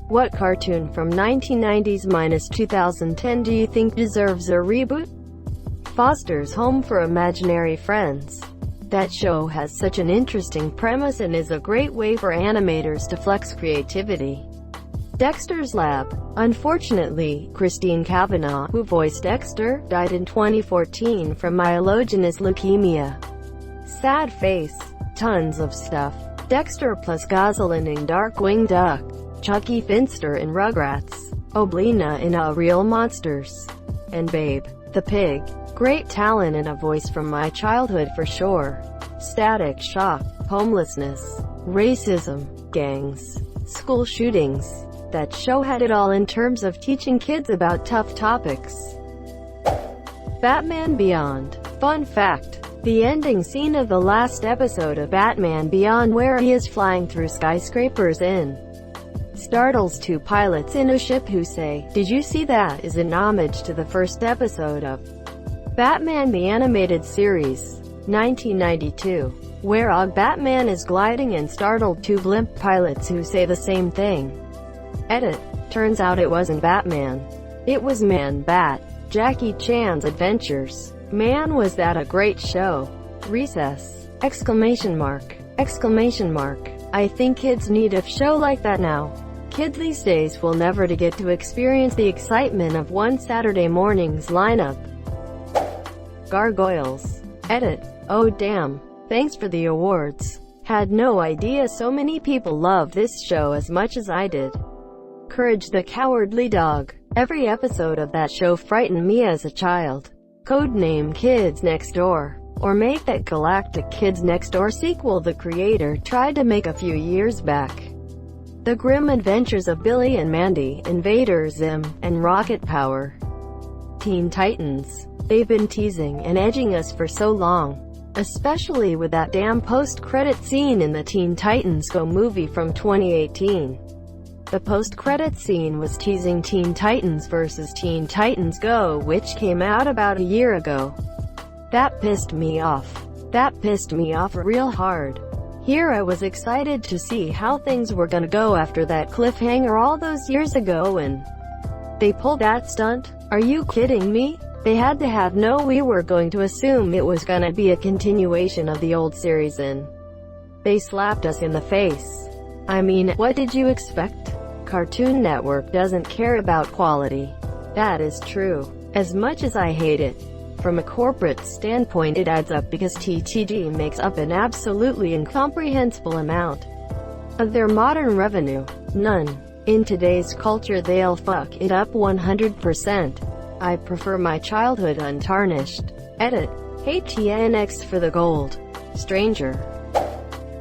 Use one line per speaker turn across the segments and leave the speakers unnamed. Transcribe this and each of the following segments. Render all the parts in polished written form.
What cartoon from 1990s-2010 do you think deserves a reboot? Foster's Home for Imaginary Friends. That show has such an interesting premise and is a great way for animators to flex creativity. Dexter's Lab. Unfortunately, Christine Cavanaugh, who voiced Dexter, died in 2014 from myelogenous leukemia. Sad face. Tons of stuff. Dexter plus Gosling in Darkwing Duck. Chucky Finster in Rugrats. Oblina in A Real Monsters. And Babe, the Pig. Great talent and a voice from my childhood for sure. Static Shock. Homelessness. Racism. Gangs. School shootings. That show had it all in terms of teaching kids about tough topics. Batman Beyond. Fun fact. The ending scene of the last episode of Batman Beyond, where he is flying through skyscrapers startles two pilots in a ship who say, "Did you see that?" is an homage to the first episode of Batman the Animated Series, 1992, where Batman is gliding and startled two blimp pilots who say the same thing. Edit. Turns out it wasn't Batman. It was Man-Bat. Jackie Chan's Adventures. Man, was that a great show. Recess! Exclamation mark. Exclamation mark. I think kids need a show like that now. Kids these days will never get to experience the excitement of one Saturday morning's lineup. Gargoyles. Edit. Oh damn. Thanks for the awards. Had no idea so many people love this show as much as I did. Courage the Cowardly Dog. Every episode of that show frightened me as a child. Codename Kids Next Door. Or make that Galactic Kids Next Door sequel the creator tried to make a few years back. The Grim Adventures of Billy and Mandy, Invader Zim, and Rocket Power. Teen Titans. They've been teasing and edging us for so long. Especially with that damn post-credit scene in the Teen Titans Go movie from 2018. The post-credit scene was teasing Teen Titans vs. Teen Titans Go, which came out about a year ago. That pissed me off. That pissed me off real hard. Here I was excited to see how things were gonna go after that cliffhanger all those years ago, and they pulled that stunt? Are you kidding me? They had to have known we were going to assume it was gonna be a continuation of the old series, and they slapped us in the face. I mean, what did you expect? Cartoon Network doesn't care about quality. That is true. As much as I hate it, from a corporate standpoint it adds up because TTD makes up an absolutely incomprehensible amount of their modern revenue. None. In today's culture they'll fuck it up 100%. I prefer my childhood untarnished. Edit. Hate TNX for the gold. Stranger.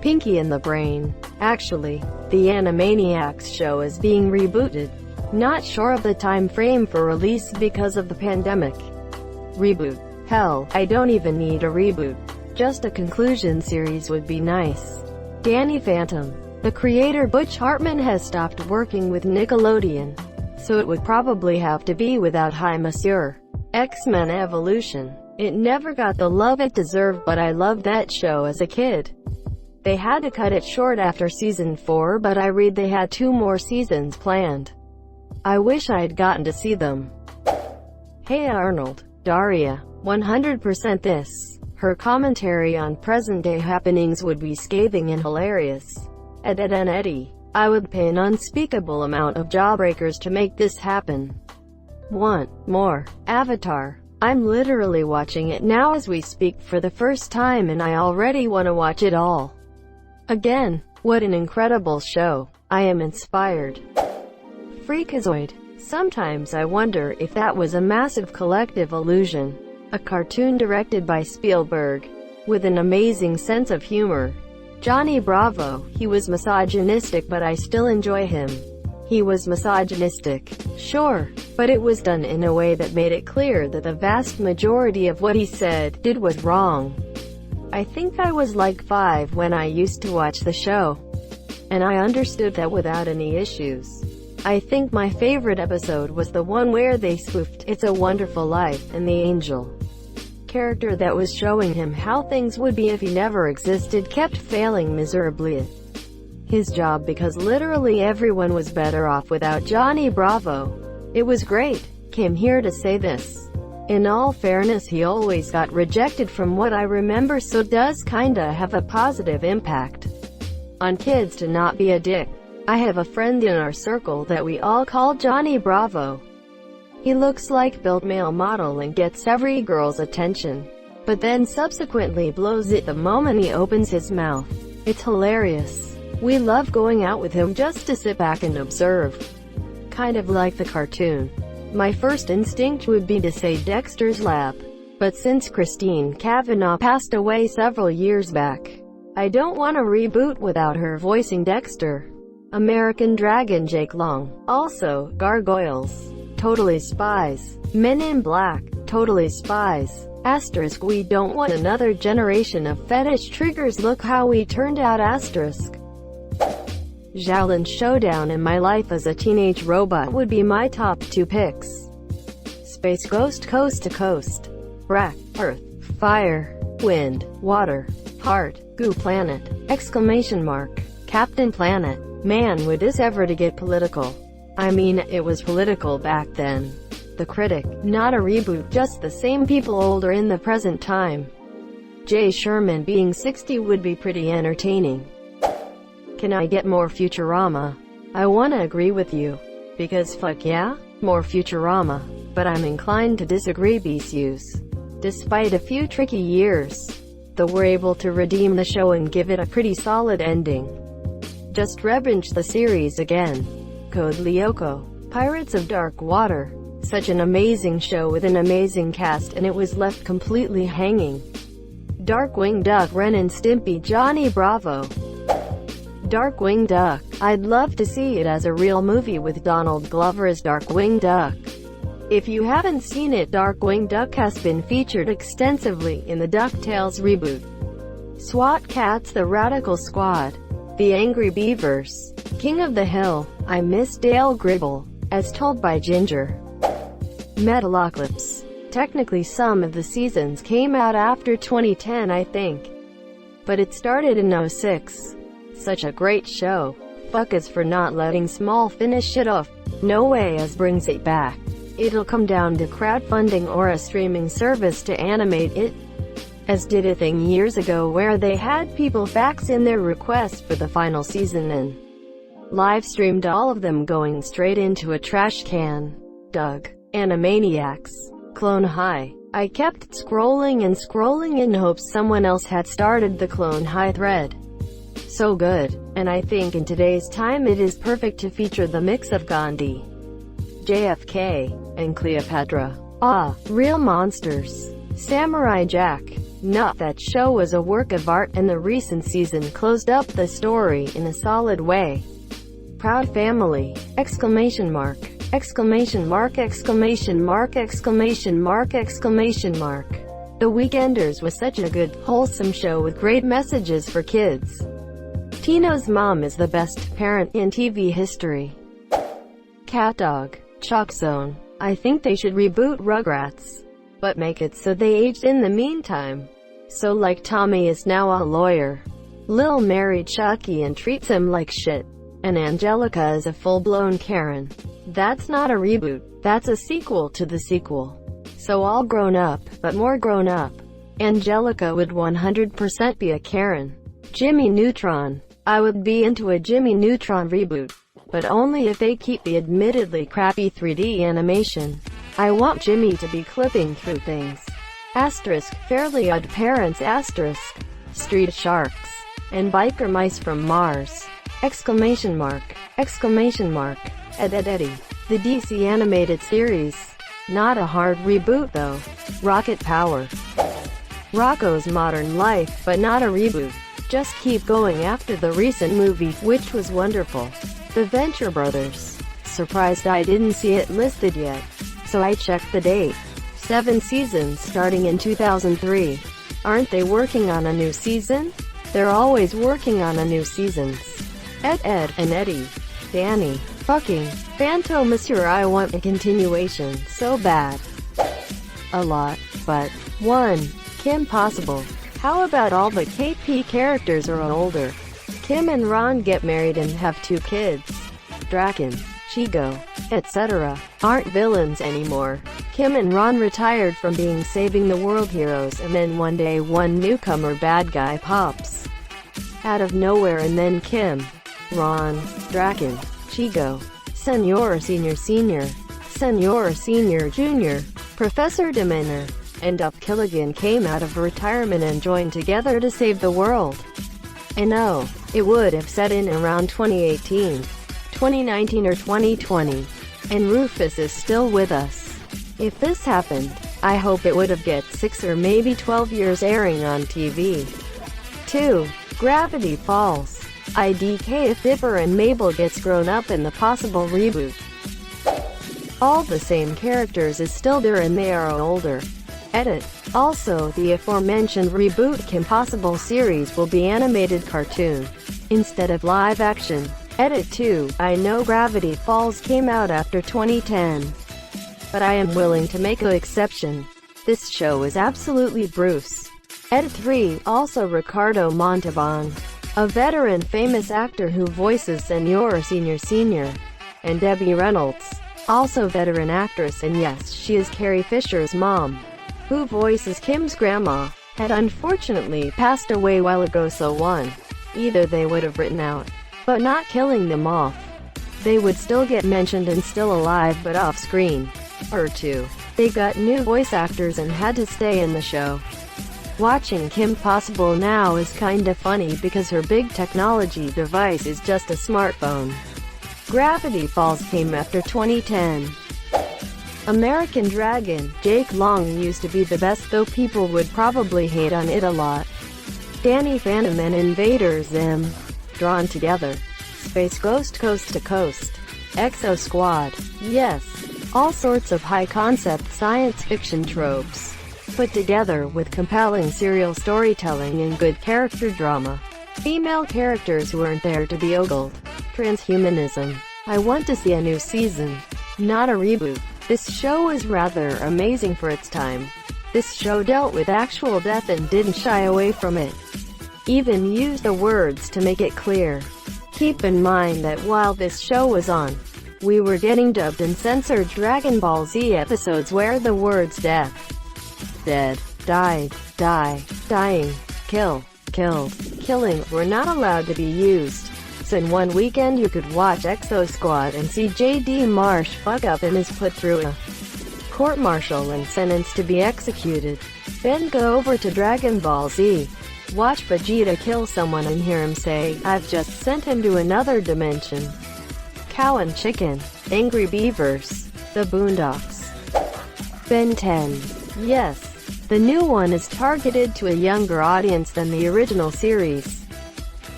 Pinky and the Brain. Actually, the Animaniacs show is being rebooted. Not sure of the time frame for release because of the pandemic. Reboot. Hell, I don't even need a reboot. Just a conclusion series would be nice. Danny Phantom. The creator Butch Hartman has stopped working with Nickelodeon, so it would probably have to be without Hi Monsieur. X-Men Evolution. It never got the love it deserved, but I loved that show as a kid. They had to cut it short after season 4, but I read they had 2 more seasons planned. I wish I'd gotten to see them. Hey Arnold. Daria. 100% this. Her commentary on present-day happenings would be scathing and hilarious. Ed and Eddie. I would pay an unspeakable amount of jawbreakers to make this happen. Want more? Avatar. I'm literally watching it now as we speak for the first time, and I already want to watch it all again. What an incredible show. I am inspired. Freakazoid. Sometimes I wonder if that was a massive collective illusion. A cartoon directed by Spielberg, with an amazing sense of humor. Johnny Bravo. He was misogynistic, but I still enjoy him. He was misogynistic, sure, but it was done in a way that made it clear that the vast majority of what he did was wrong. I think I was like 5 when I used to watch the show, and I understood that without any issues. I think my favorite episode was the one where they spoofed It's a Wonderful Life, and the angel character that was showing him how things would be if he never existed kept failing miserably. his job because literally everyone was better off without Johnny Bravo. It was great. Came here to say this. In all fairness, he always got rejected from what I remember, so does kinda have a positive impact on kids to not be a dick. I have a friend in our circle that we all call Johnny Bravo. He looks like built male model and gets every girl's attention, but then subsequently blows it the moment he opens his mouth. It's hilarious. We love going out with him just to sit back and observe. Kind of like the cartoon. My first instinct would be to say Dexter's Lab, but since Christine Cavanaugh passed away several years back, I don't want to reboot without her voicing Dexter. American Dragon Jake Long. Also, Gargoyles. Totally Spies. Men in Black. Totally Spies. Asterisk, we don't want another generation of fetish triggers. Look how we turned out. Asterisk. Shaolin Showdown and My Life as a Teenage Robot would be my top 2 picks. Space Ghost Coast to Coast. Wreck, Earth, Fire, Wind, Water, Heart, Goo Planet, exclamation mark, Captain Planet. Man, would this ever to get political. I mean, it was political back then. The Critic, not a reboot, just the same people older in the present time. Jay Sherman being 60 would be pretty entertaining. Can I get more Futurama? I wanna agree with you. Because fuck yeah, more Futurama. But I'm inclined to disagree. BCUs. Despite a few tricky years, they were able to redeem the show and give it a pretty solid ending. Just rebinge the series again. Code Lyoko. Pirates of Dark Water. Such an amazing show with an amazing cast, and it was left completely hanging. Darkwing Duck, Ren and Stimpy, Johnny Bravo. Darkwing Duck. I'd love to see it as a real movie with Donald Glover as Darkwing Duck. If you haven't seen it, Darkwing Duck has been featured extensively in the DuckTales reboot. SWAT Cats, The Radical Squad. The Angry Beavers. King of the Hill. I Miss Dale Gribble, as told by Ginger. Metalocalypse. Technically some of the seasons came out after 2010, I think. But it started in '06. Such a great show. Fuck us for not letting Small finish it off. No way as brings it back. It'll come down to crowdfunding or a streaming service to animate it. As did a thing years ago where they had people fax in their requests for the final season and live streamed all of them going straight into a trash can. Doug. Animaniacs. Clone High. I kept scrolling and scrolling in hopes someone else had started the Clone High thread. So good, and I think in today's time it is perfect to feature the mix of Gandhi, JFK, and Cleopatra. Ah, real monsters. Samurai Jack. Not that show was a work of art, and the recent season closed up the story in a solid way. Proud Family! Exclamation mark. Exclamation mark, exclamation mark, exclamation mark, exclamation mark. The Weekenders was such a good, wholesome show with great messages for kids. Tino's mom is the best parent in TV history. Cat Dog. Chalk Zone. I think they should reboot Rugrats, but make it so they aged in the meantime. So like Tommy is now a lawyer. Lil married Chucky and treats him like shit. And Angelica is a full-blown Karen. That's not a reboot, that's a sequel to the sequel. So all grown up, but more grown up. Angelica would 100% be a Karen. Jimmy Neutron. I would be into a Jimmy Neutron reboot, but only if they keep the admittedly crappy 3D animation. I want Jimmy to be clipping through things. Asterisk. Fairly Odd Parents. Asterisk. Street Sharks. And Biker Mice from Mars. Exclamation mark. Exclamation mark. Eddie. The DC animated series. Not a hard reboot though. Rocket Power. Rocko's Modern Life, but not a reboot. Just keep going after the recent movie, which was wonderful. The Venture Brothers. Surprised I didn't see it listed yet, so I checked the date. 7 seasons starting in 2003. Aren't they working on a new season? They're always working on a new seasons. Ed and Eddie. Danny. Fucking. Phantom Monsieur, I want a continuation so bad. A lot, but 1. Kim Possible. How about all the KP characters are older? Kim and Ron get married and have 2 kids. Draken, Chigo, etc. aren't villains anymore. Kim and Ron retired from being saving the world heroes, and then one day one newcomer bad guy pops out of nowhere, and then Kim, Ron, Draken, Chigo, Senor Senior Senior, Senor Senior Junior, Professor Demeanor, and Killigan came out of retirement and joined together to save the world. And oh, it would have set in around 2018, 2019 or 2020, and Rufus is still with us. If this happened, I hope it would have get 6 or maybe 12 years airing on TV. 2. Gravity Falls. IDK if Dipper and Mabel gets grown up in the possible reboot. All the same characters is still there and they are older. Edit. Also, the aforementioned reboot Kim Possible series will be animated cartoon instead of live action. Edit 2. I know Gravity Falls came out after 2010, but I am willing to make an exception. This show is absolutely Bruce. Edit 3. Also Ricardo Montalban, a veteran famous actor who voices Senor Senior Senior, and Debbie Reynolds, also veteran actress, and yes, she is Carrie Fisher's mom, who voices Kim's grandma, had unfortunately passed away a while ago, so either they would have written out, but not killing them off. They would still get mentioned and still alive but off screen. Or 2. They got new voice actors and had to stay in the show. Watching Kim Possible now is kinda funny because her big technology device is just a smartphone. Gravity Falls came after 2010. American Dragon. Jake Long used to be the best, though people would probably hate on it a lot. Danny Phantom and Invader Zim. Drawn together. Space Ghost Coast to Coast. Exo Squad. Yes. All sorts of high-concept science fiction tropes, put together with compelling serial storytelling and good character drama. Female characters who aren't there to be ogled. Transhumanism. I want to see a new season, not a reboot. This show is rather amazing for its time. This show dealt with actual death and didn't shy away from it. Even used the words to make it clear. Keep in mind that while this show was on, we were getting dubbed and censored Dragon Ball Z episodes where the words death, dead, died, die, dying, kill, killed, killing were not allowed to be used. So in one weekend you could watch Exo Squad and see J.D. Marsh fuck up and is put through a court-martial and sentenced to be executed. Then go over to Dragon Ball Z. Watch Vegeta kill someone and hear him say, "I've just sent him to another dimension." Cow and Chicken. Angry Beavers. The Boondocks. Ben 10. Yes, the new one is targeted to a younger audience than the original series.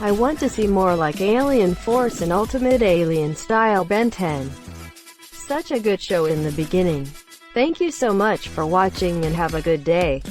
I want to see more like Alien Force and Ultimate Alien style Ben 10. Such a good show in the beginning. Thank you so much for watching and have a good day.